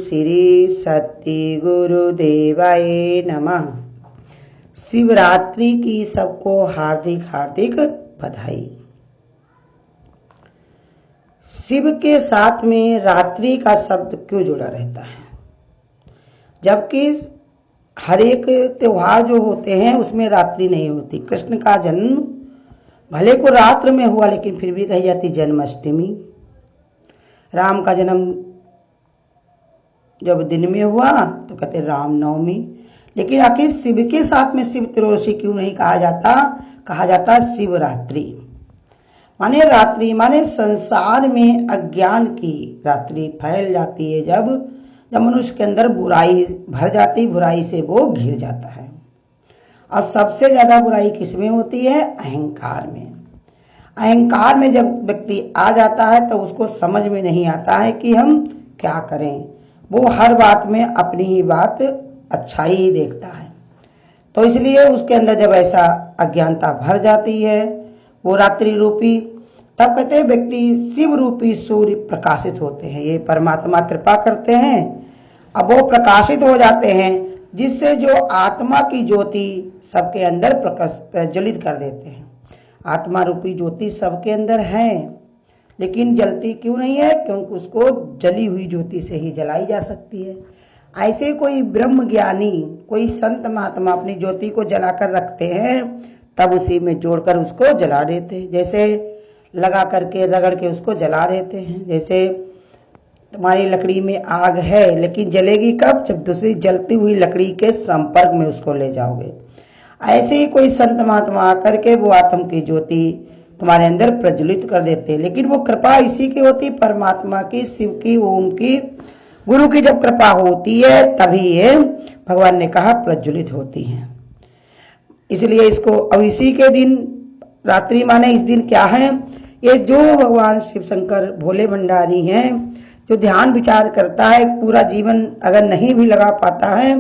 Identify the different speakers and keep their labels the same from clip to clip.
Speaker 1: श्री सत्य गुरुदेवाय नमः। शिवरात्रि की सबको हार्दिक हार्दिक बधाई। शिव के साथ में रात्रि का शब्द क्यों जुड़ा रहता है, जबकि हर एक त्योहार जो होते हैं उसमें रात्रि नहीं होती। कृष्ण का जन्म भले को रात्र में हुआ, लेकिन फिर भी कही जाती जन्माष्टमी। राम का जन्म जब दिन में हुआ तो कहते रामनवमी। लेकिन आखिर शिव के साथ में शिव त्रयोदशी क्यों नहीं कहा जाता शिवरात्रि। माने रात्रि माने संसार में अज्ञान की रात्रि फैल जाती है, जब मनुष्य के अंदर बुराई भर जाती, बुराई से वो घिर जाता है। और सबसे ज्यादा बुराई किसमें होती है? अहंकार में। अहंकार में जब व्यक्ति आ जाता है तो उसको समझ में नहीं आता है कि हम क्या करें। वो हर बात में अपनी ही बात अच्छाई ही देखता है। तो इसलिए उसके अंदर जब ऐसा अज्ञानता भर जाती है, वो रात्रि रूपी, तब कहते हैं व्यक्ति शिव रूपी सूर्य प्रकाशित होते हैं। ये परमात्मा कृपा करते हैं, अब वो प्रकाशित हो जाते हैं, जिससे जो आत्मा की ज्योति सबके अंदर प्रज्वलित कर देते हैं। आत्मा रूपी ज्योति सबके अंदर है, लेकिन जलती क्यों नहीं है? क्योंकि उसको जली हुई ज्योति से ही जलाई जा सकती है। ऐसे कोई ब्रह्म ज्ञानी, कोई संत महात्मा अपनी ज्योति को जलाकर रखते हैं, तब उसी में जोड़कर उसको जला देते हैं। जैसे लगा करके रगड़ के उसको जला देते हैं। जैसे तुम्हारी लकड़ी में आग है, लेकिन जलेगी कब? जब दूसरी जलती हुई लकड़ी के संपर्क में उसको ले जाओगे। ऐसे ही कोई संत महात्मा आकर के वो आत्म की ज्योति तुम्हारे अंदर प्रज्वलित कर देते हैं। लेकिन वो कृपा इसी की होती, परमात्मा की, शिव की, ओम की, गुरु की जब कृपा होती है तभी ये भगवान ने कहा प्रज्वलित होती है। इसलिए इसको अब इसी के दिन रात्रि माने इस दिन क्या है? ये जो भगवान शिव शंकर भोले भंडारी हैं, जो ध्यान विचार करता है, पूरा जीवन अगर नहीं भी लगा पाता है,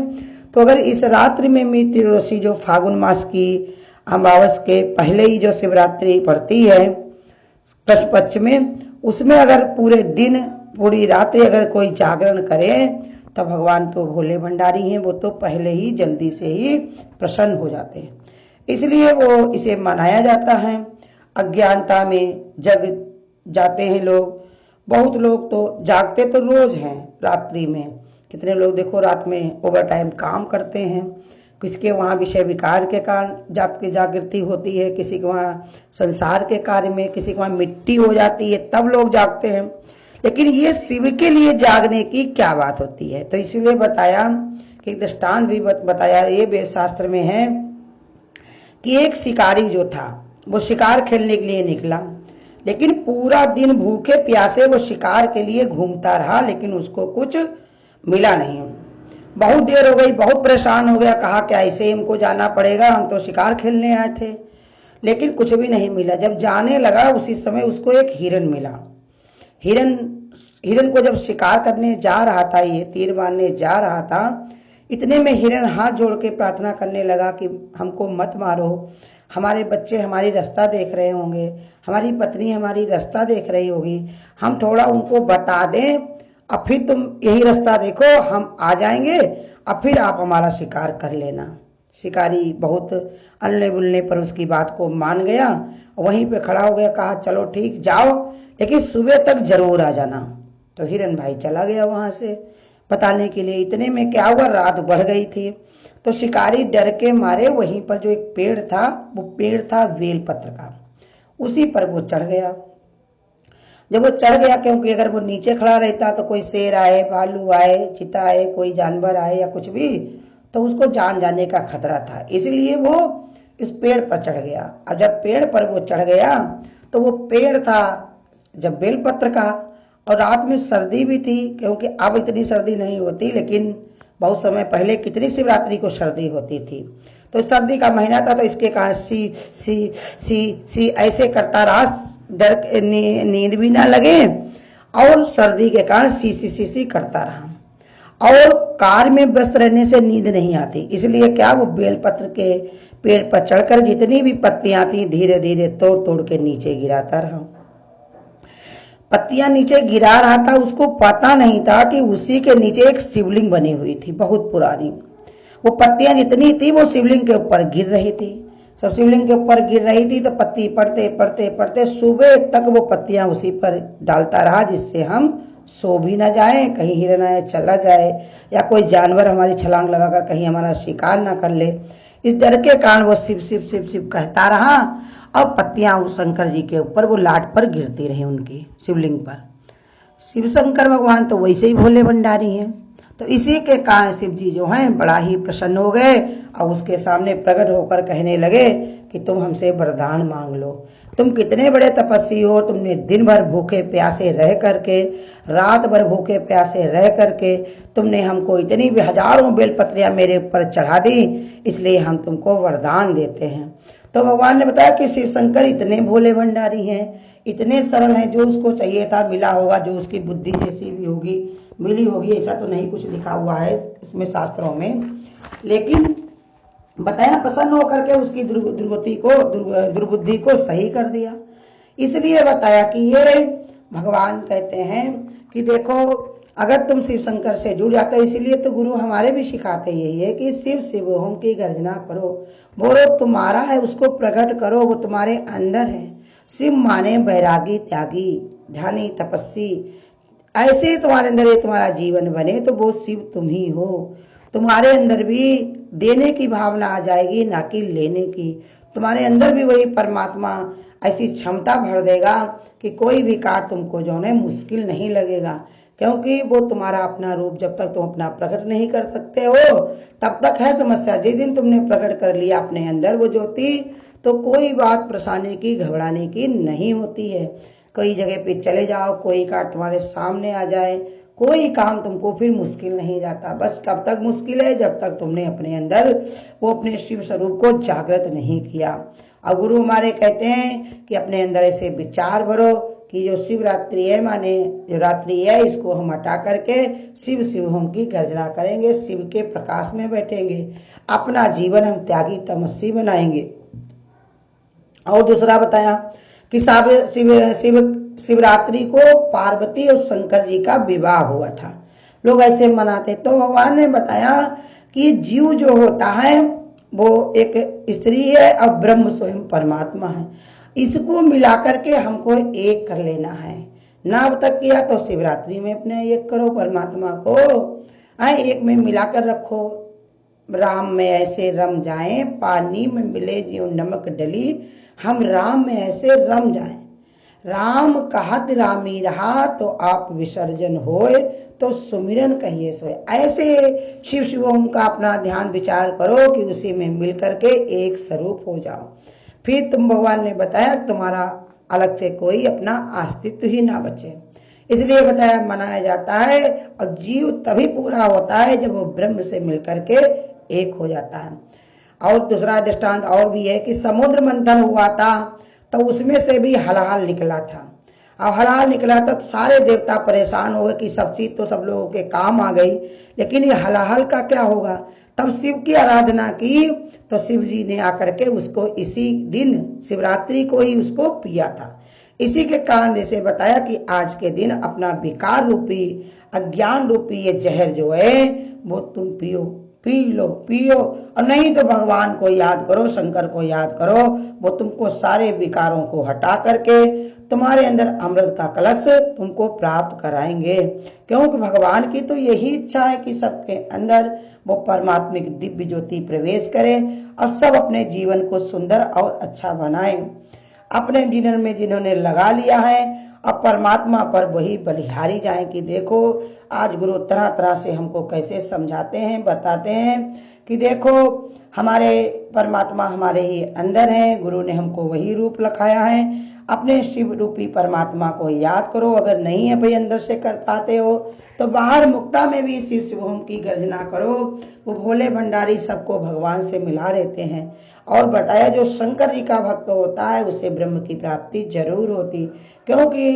Speaker 1: तो अगर इस रात्रि में त्रयोदशी जो फागुन मास की अमावस के पहले ही जो शिवरात्रि पड़ती है कृष्ण पक्ष में, उसमें अगर पूरे दिन पूरी रात्रि अगर कोई जागरण करे तो भगवान तो भोले भंडारी हैं, वो तो पहले ही जल्दी से ही प्रसन्न हो जाते हैं। इसलिए वो इसे मनाया जाता है। अज्ञानता में जग जाते हैं लोग। बहुत लोग तो जागते तो रोज हैं रात्रि में। कितने लोग देखो रात में ओवर टाइम काम करते हैं। किसके वहाँ विषय विकार के कारण जागृति होती है, किसी के वहाँ संसार के कार्य में, किसी के वहाँ मिट्टी हो जाती है, तब लोग जागते हैं। लेकिन ये शिव के लिए जागने की क्या बात होती है? तो इसलिए बताया कि दृष्टांत भी बताया, ये वेद शास्त्र में है कि एक शिकारी जो था वो शिकार खेलने के लिए निकला, लेकिन पूरा दिन भूखे प्यासे वो शिकार के लिए घूमता रहा, लेकिन उसको कुछ मिला नहीं। बहुत देर हो गई, बहुत परेशान हो गया, कहा क्या ऐसे हमको जाना पड़ेगा, हम तो शिकार खेलने आए थे, लेकिन कुछ भी नहीं मिला। जब जाने लगा उसी समय उसको एक हिरन मिला। हिरन को जब शिकार करने जा रहा था, ये तीर मारने जा रहा था, इतने में हिरन हाथ जोड़ के प्रार्थना करने लगा कि हमको मत मारो, हमारे बच्चे हमारी रास्ता देख रहे होंगे, हमारी पत्नी हमारी रास्ता देख रही होगी, हम थोड़ा उनको बता दें, अब फिर तुम यही रास्ता देखो, हम आ जाएंगे, अब फिर आप हमारा शिकार कर लेना। शिकारी बहुत अल्ले बुल्ले पर उसकी बात को मान गया, वहीं पे खड़ा हो गया, कहा चलो ठीक जाओ, लेकिन सुबह तक जरूर आ जाना। तो हिरन भाई चला गया वहां से बताने के लिए। इतने में क्या हुआ, रात बढ़ गई थी, तो शिकारी डर के मारे वहीं पर जो एक पेड़ था, वो पेड़ था बेलपत्र का, उसी पर वो चढ़ गया। जब वो चढ़ गया, क्योंकि अगर वो नीचे खड़ा रहता तो कोई शेर आए, भालू आए, चीता आए, कोई जानवर आए या कुछ भी, तो उसको जान जाने का खतरा था। इसलिए वो इस पेड़ पर चढ़ गया। और जब पेड़ पर वो चढ़ गया तो वो पेड़ था जब बेलपत्र का, और रात में सर्दी भी थी, क्योंकि अब इतनी सर्दी नहीं होती, लेकिन बहुत समय पहले कितनी शिवरात्रि को सर्दी होती थी। तो सर्दी का महीना था, तो इसके कारण सी सी सी सी ऐसे करता रहा, डर नींद भी ना लगे, और सर्दी के कारण सी सी सी सी करता रहा। और कार में व्यस्त रहने से नींद नहीं आती, इसलिए क्या वो बेलपत्र के पेड़ पर चढ़कर जितनी भी पत्तियां थी धीरे धीरे तोड़ तोड़ के नीचे गिराता रहा। पत्तियां नीचे गिरा रहा था, उसको पता नहीं था कि उसी के नीचे एक शिवलिंग बनी हुई थी बहुत पुरानी। वो पत्तियां जितनी थी वो शिवलिंग के ऊपर गिर रही थी, सब शिवलिंग के ऊपर गिर रही थी। तो पत्ती पढ़ते पढ़ते पढ़ते सुबह तक वो पत्तियां उसी पर डालता रहा, जिससे हम सो भी ना जाए, कहीं हिरन आए चला जाए या कोई जानवर हमारी छलांग लगाकर कहीं हमारा शिकार ना कर ले। इस डर के कारण वो शिव शिव शिव शिव कहता रहा और पत्तियां उस शंकर जी के ऊपर वो लाट पर गिरती रही, उनकी शिवलिंग पर। शिव शंकर भगवान तो वैसे ही भोले भंडारी हैं, तो इसी के कारण शिव जी जो हैं बड़ा ही प्रसन्न हो गए और उसके सामने प्रकट होकर कहने लगे कि तुम हमसे वरदान मांग लो। तुम कितने बड़े तपस्वी हो, तुमने दिन भर भूखे प्यासे रह करके, रात भर भूखे प्यासे रह करके तुमने हमको इतनी भी हजारों बेलपत्रियां मेरे ऊपर चढ़ा दी, इसलिए हम तुमको वरदान देते हैं। तो भगवान ने बताया कि शिव शंकर इतने भोले भंडारी हैं, इतने सरल हैं, जो उसको चाहिए था मिला होगा, जो उसकी बुद्धि जैसी भी होगी मिली होगी, ऐसा तो नहीं कुछ लिखा हुआ है इसमें शास्त्रों में, लेकिन बताया प्रसन्न होकर के उसकी दुर्बुद्धि को सही कर दिया। इसलिए बताया कि ये भगवान कहते हैं कि देखो अगर तुम शिव शंकर से जुड़ जाते हो, इसीलिए तो गुरु हमारे भी सिखाते यही है कि शिव शिव ओम की गर्जना करो, बोलो तुम्हारा है उसको प्रकट करो, वो तुम्हारे अंदर है। शिव माने बैरागी त्यागी ध्यानी तपस्वी, ऐसे तुम्हारे अंदर ये तुम्हारा जीवन बने तो वो शिव तुम ही हो। तुम्हारे अंदर भी देने की भावना आ जाएगी, ना कि लेने की। तुम्हारे अंदर भी वही परमात्मा ऐसी क्षमता भर देगा कि कोई भी कार्य तुमको जो है मुश्किल नहीं लगेगा, क्योंकि वो तुम्हारा अपना रूप जब तक तुम अपना प्रकट नहीं कर सकते हो तब तक है समस्या। जिस दिन तुमने प्रकट कर लिया अपने अंदर वो ज्योति, तो कोई बात परेशानी की घबराने की नहीं होती है। कई जगह पे चले जाओ, कोई कार्य तुम्हारे सामने आ जाए, कोई काम तुमको फिर मुश्किल नहीं जाता। बस कब तक मुश्किल है, जब तक तुमने अपने अंदर वो अपने शिव स्वरूप को जागृत नहीं किया। और गुरु हमारे कहते हैं कि अपने अंदर ऐसे विचार भरो कि जो शिवरात्रि है, माने जो रात्रि है, इसको हम हटा करके शिव शिव होम की गर्जना करेंगे, शिव के प्रकाश में बैठेंगे, अपना जीवन हम त्यागी तमस्वी बनाएंगे। और दूसरा बताया कि शिवरात्रि को पार्वती और शंकर जी का विवाह हुआ था, लोग ऐसे मनाते। तो भगवान ने बताया कि जीव जो होता है वो एक स्त्री है और ब्रह्म स्वयं परमात्मा है, इसको मिलाकर के हमको एक कर लेना है। ना अब तक किया तो शिवरात्रि में अपने एक करो, परमात्मा को एक में मिलाकर रखो। राम में ऐसे रम जाएं, पानी में मिले जियो नमक डली, हम राम में ऐसे रम जाएं। राम कहत रामी रहा, तो आप विसर्जन होए, तो सुमिरन कहिए सोए। ऐसे शिव शिवोम का अपना ध्यान विचार करो कि उसी में मिल करके एक स्वरूप हो जाओ। फिर तुम भगवान ने बताया तुम्हारा अलग से कोई अपना अस्तित्व ही ना बचे। इसलिए बताया मनाया जाता है, और जीव तभी पूरा होता है जब वो ब्रह्म से मिलकर के एक हो जाता है। और दूसरा दृष्टांत और भी है कि समुद्र मंथन हुआ था तो उसमें से भी हलाहल निकला था। अब हलाहल निकला था तो सारे देवता परेशान हो गए कि सब चीज तो सब लोगों के काम आ गई, लेकिन ये हलाहल का क्या होगा। तब शिव की आराधना की तो शिव जी ने आकर के उसको इसी दिन शिवरात्रि को ही उसको पिया था। इसी के कारण जैसे बताया कि आज के दिन अपना विकार रूपी अज्ञान रूपी ये जहर जो है वो तुम पियो, पी लो पियो, और नहीं तो भगवान को याद करो, शंकर को याद करो, वो तुमको सारे विकारों को हटा करके तुम्हारे अंदर अमृत का कलश तुमको प्राप्त कराएंगे। क्योंकि भगवान की तो यही इच्छा है कि सबके अंदर वो परमात्मिक दिव्य ज्योति प्रवेश करे और सब अपने जीवन को सुंदर और अच्छा बनाए। अपने जीवन में जिन्होंने लगा लिया है अब परमात्मा पर वही बलिहारी जाए कि देखो आज गुरु तरह तरह से हमको कैसे समझाते हैं, बताते हैं कि देखो हमारे परमात्मा हमारे ही अंदर है, गुरु ने हमको वही रूप लखाया है। अपने शिव रूपी परमात्मा को याद करो, अगर नहीं है भाई अंदर से कर पाते हो तो बाहर मुक्ता में भी शिव शिवोम की गर्जना करो। वो भोले भंडारी सबको भगवान से मिला देते हैं। और बताया जो शंकर जी का भक्त होता है उसे ब्रह्म की प्राप्ति जरूर होती, क्योंकि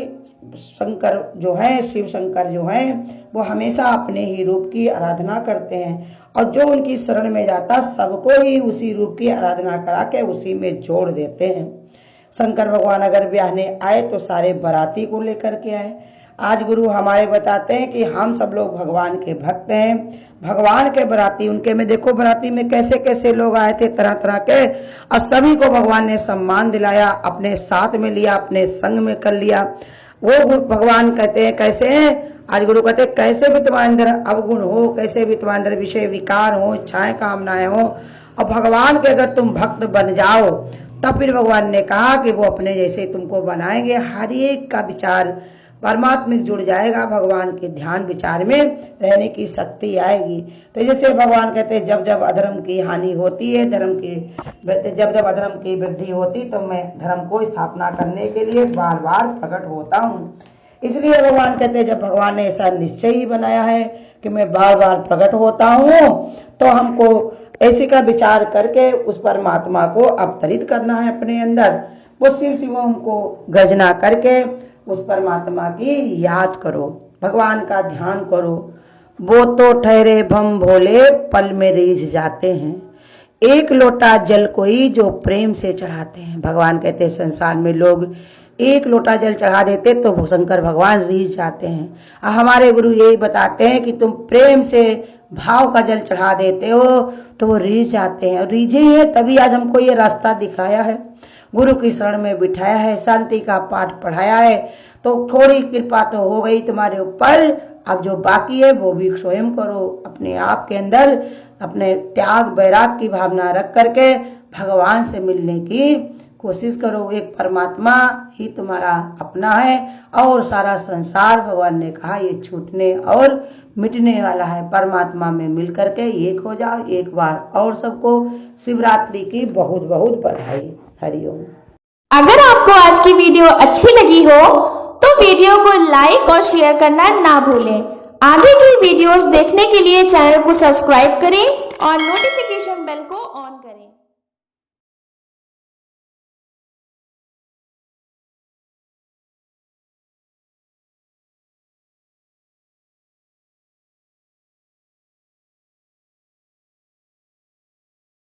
Speaker 1: शंकर जो है, शिव शंकर जो है वो हमेशा अपने ही रूप की आराधना करते हैं, और जो उनकी शरण में जाता सबको ही उसी रूप की आराधना करा के उसी में जोड़ देते हैं। शंकर भगवान अगर ब्याहने आए तो सारे बाराती को लेकर के आए। आज गुरु हमारे बताते हैं कि हम सब लोग भगवान के भक्त हैं, भगवान के बाराती, उनके में देखो बाराती में कैसे कैसे लोग आए थे तरह तरह के, और सभी को भगवान ने सम्मान दिलाया, अपने साथ में लिया, अपने संग में कर लिया। वो भगवान कहते हैं कैसे हैं, आज गुरु कहते हैं कैसे भी तुम्हारे अंदर अवगुण हो, कैसे भी तुम्हारे अंदर विषय विकार हो, इच्छाएं कामनाएं हो, और भगवान के अगर तुम भक्त बन जाओ तब फिर भगवान ने कहा कि वो अपने जैसे तुमको बनाएंगे। हर एक का विचार परमात्मिक जुड़ जाएगा, भगवान के ध्यान विचार में रहने की शक्ति आएगी। तो जैसे भगवान कहते हैं जब जब अधर्म की हानि होती है, जब जब अधर्म की वृद्धि होती तो मैं धर्म को स्थापना करने के लिए बार बार प्रकट होता हूँ। इसलिए भगवान कहते हैं जब भगवान ने ऐसा निश्चय ही बनाया है कि मैं बार बार प्रकट होता हूँ, तो हमको ऐसे का विचार करके उस परमात्मा को अवतरित करना है अपने अंदर। वो शिव शिवोम को गर्जना करके उस परमात्मा की याद करो, भगवान का ध्यान करो। वो तो ठहरे भम भोले, पल में रीझ जाते हैं, एक लोटा जल कोई जो प्रेम से चढ़ाते हैं। भगवान कहते हैं संसार में लोग एक लोटा जल चढ़ा देते तो शंकर भगवान रीझ जाते हैं। हमारे गुरु यही बताते हैं कि तुम प्रेम से भाव का जल चढ़ा देते हो तो वो रीझ जाते हैं, और रीझे ही है तभी आज हमको ये रास्ता दिखाया है, गुरु की शरण में बिठाया है, शांति का पाठ पढ़ाया है। तो थोड़ी कृपा तो हो गई तुम्हारे ऊपर, अब जो बाकी है वो भी स्वयं करो। अपने आप के अंदर अपने त्याग वैराग की भावना रख करके भगवान से मिलने की कोशिश करो। एक परमात्मा ही तुम्हारा अपना है और सारा संसार भगवान ने कहा ये छूटने और मिटने वाला है। परमात्मा में मिल करके एक हो जाओ एक बार। और सबको शिवरात्रि की बहुत बहुत बधाई। हरिओम।
Speaker 2: अगर आपको आज की वीडियो अच्छी लगी हो तो वीडियो को लाइक और शेयर करना ना भूलें। आगे की वीडियोस देखने के लिए चैनल को सब्सक्राइब करें और नोटिफिकेशन